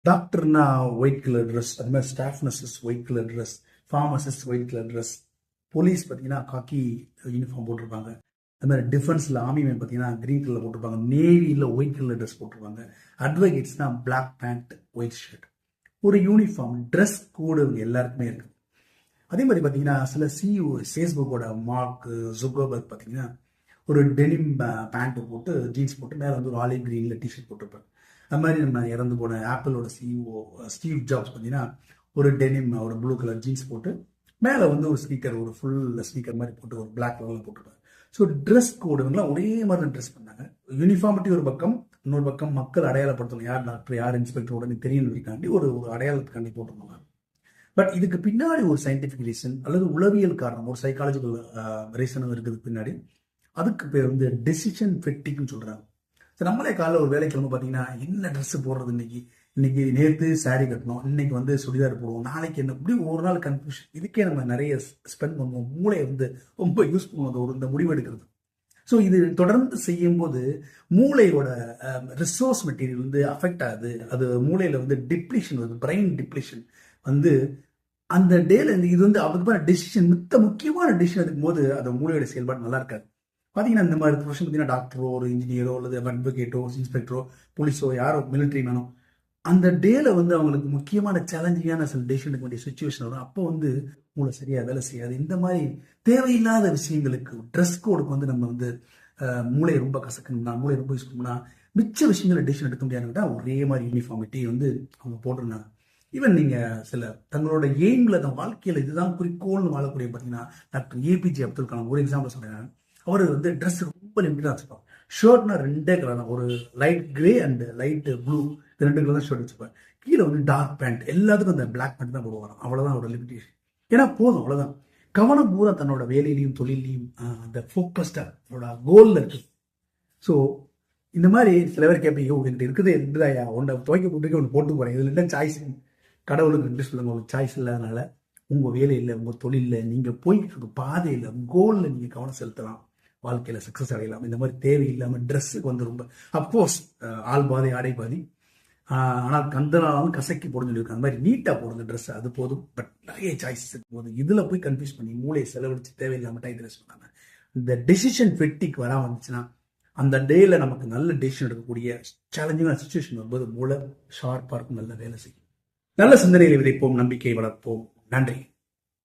டாக்டர்னா white colour dress, அது மாதிரி staff nurses white colour dress, pharmacist white colour dress, police பார்த்தீங்கன்னா காக்கி uniform போட்டிருப்பாங்க. அது மாதிரி டிஃபென்ஸில் ஆர்மி மேன் பார்த்தீங்கன்னா க்ரீன் கலர் போட்டிருப்பாங்க. நேவியில் ஒயிட் கலர் ட்ரெஸ் போட்டிருப்பாங்க. அட்வொகேட்ஸ்னா பிளாக் பேண்ட் ஒயிட் ஷர்ட். ஒரு யூனிஃபார்ம் ட்ரெஸ் கோடு எல்லாருக்குமே இருக்குது. அதே மாதிரி பார்த்தீங்கன்னா சில சிஇஓ ஃபேஸ்புக்கோட மார்க் ஜுக்கர்பர்க் பார்த்தீங்கன்னா ஒரு டெனிம் பேண்ட் போட்டு ஜீன்ஸ் போட்டு மேலே வந்து ஒரு ஆலிவ் கிரீனில் டிஷர்ட் போட்டிருப்பாரு. அது மாதிரி நம்ம இறந்து போன ஆப்பிளோட சிஇஓ ஸ்டீவ் ஜாப்ஸ் பார்த்தீங்கன்னா ஒரு டெனிம் ஒரு ப்ளூ கலர் ஜீன்ஸ் போட்டு மேலே வந்து ஒரு ஸ்னீக்கர் ஒரு ஃபுல் ஸ்னீக்கர் மாதிரி போட்டு ஒரு பிளாக் கலரில் போட்டிருப்பாரு. ஸோ ட்ரெஸ் கோடுங்களாம் ஒரே மாதிரி தான் ட்ரெஸ் பண்ணாங்க. யூனிஃபார்மிட்டி ஒரு பக்கம், இன்னொரு பக்கம் மக்கள் அடையாளப்படுத்தணும், யார் டாக்டர் யார் இன்ஸ்பெக்டர் உடனே தெரியணுக்காண்டி ஒரு அடையாளத்துக்காண்டி போட்டிருந்தாங்க. பட் இதுக்கு பின்னாடி ஒரு சயின்டிஃபிக் ரீசன் அல்லது உளவியல் காரணம், ஒரு சைக்காலஜிக்கல் ரீசனும் இருக்குது பின்னாடி. அதுக்கு பேர் வந்து டெசிஷன் ஃபெட்டிக்னு சொல்றாங்க. ஸோ நம்மளே காலையில் ஒரு வேலைக்கு வந்து பார்த்தீங்கன்னா என்ன ட்ரெஸ் போடுறது, இன்னைக்கு நேற்று சாரீ கட்டணும், இன்னைக்கு வந்து சுடிதார் போடுவோம், நாளைக்கு என்ன, இப்படி ஒரு நாள் கன்ஃபியூஷன். இதுக்கே நம்ம நிறைய ஸ்பெண்ட் பண்ணுவோம். மூளையை வந்து ரொம்ப யூஸ் பண்ணுவோம் இந்த முடிவு எடுக்கிறது. ஸோ இது தொடர்ந்து செய்யும்போது மூளையோட ரிசோர்ஸ் மெட்டீரியல் வந்து அஃபெக்ட் ஆகுது. அது மூளையில வந்து டிப்ளீஷன் வருது, பிரெயின் டிப்ளீஷன் வந்து அந்த டேல இது வந்து அதுக்கு டெசிஷன் முக்கியமான டெசிஷன் எடுக்கும் போது அந்த மூளையோட செயல்பாடு நல்லா இருக்காது. பார்த்தீங்கன்னா இந்த மாதிரி வருஷம் பார்த்தீங்கன்னா டாக்டரோ ஒரு இன்ஜினியரோ அல்லது அட்வொகேட்டோ இன்ஸ்பெக்டரோ போலீஸோ யாரோ மிலிட்ரி மேனோ அந்த டேல வந்து அவங்களுக்கு முக்கியமான சேலஞ்சிங்கான சில டெசிஷன் எடுக்க வேண்டிய சுச்சுவேஷன் வரும். அப்போ வந்து மூளை சரியா வேலை செய்யாது. இந்த மாதிரி தேவையில்லாத விஷயங்களுக்கு ட்ரெஸ் கோடுக்கு வந்து நம்ம வந்து மூளையை ரொம்ப கசக்கணும்னா, மூளையை ரொம்ப யூஸ் பண்ணணும்னா மிச்ச விஷயங்களை டெசிஷன் எடுக்க முடியாதுன்னா ஒரே மாதிரி யூனிஃபார்மிட்டி வந்து அவங்க போட்டிருந்தாங்க. ஈவன் நீங்க சில தங்களோட எய்ம்ல தன் வாழ்க்கையில இதுதான் குறிக்கோள்னு வாழக்கூடிய பார்த்தீங்கன்னா டாக்டர் ஏபிஜே அப்துல் கலாம் ஒரு எக்ஸாம்பிள் சொல்றேன். அவர் வந்து ட்ரெஸ் ரொம்ப லிமிட்டா வச்சுப்பாங்க. ஷர்ட்னா 2 கலர் தான், ஒரு light grey and light blue, இந்த 2 கலர் தான் ஷர்ட் வச்சுப்பார். கீழே வந்து டார்க் பேண்ட், எல்லாத்துக்கும் அந்த பிளாக் பேண்ட் தான் போடுவாங்க. அவ்வளவுதான் அவரோட லிமிடேஷன். ஏன்னா போதும், அவ்வளவுதான். கவனம் பூரா தன்னோட வேலையிலையும் தொழிலையும் அந்த ஃபோக்கஸ்டா அவரோட கோல்ல இருக்கு. ஸோ இந்த மாதிரி சில பேர் கேட்பீங்க, என்கிட்ட இருக்குது இருக்குதாயா, ஒன்றை துவைக்க போட்டுக்க ஒன்று போட்டு போறேன், இதுல என்ன சாய்ஸ்? கடவுளுக்கு 2 சொல்லுங்க. உங்களுக்கு சாய்ஸ் இல்லாதனால உங்க வேலையில் உங்க தொழிலில் நீங்க போய்கிட்டு இருக்க பாதையில கோல்ல நீங்க கவனம் செலுத்தலாம், வாழ்க்கையில சக்சஸ் அடையலாம். இந்த மாதிரி தேவையில்லாம ட்ரெஸ்ஸுக்கு வந்து ரொம்ப அப்கோர்ஸ் ஆள் பாதி ஆடை பாதி, ஆனால் கந்தனாலும் கசக்கி போடுன்னு சொல்லியிருக்காங்க. அந்த மாதிரி நீட்டா போடுங்க ட்ரெஸ், அது போதும். பட் நிறைய சாய்ஸஸ் இருக்கும் போது இதுல போய் கன்ஃபியூஸ் பண்ணி மூளையை செலவழிச்சு தேவையில்லாம ட்ரெஸ் பண்ணாங்க. இந்த டெசிஷன் ஃபெட்டிக் வர வந்துச்சுன்னா அந்த டேல நமக்கு நல்ல டெசிஷன் எடுக்கக்கூடிய சேலஞ்சிங்கான சுச்சுவேஷன் வரும்போது மூளை ஷார்ப்பா இருக்கும், நல்ல வேலை செய்யும். நல்ல சிந்தனைகளை விதைப்போம், நம்பிக்கை வளர்ப்போம். நன்றி.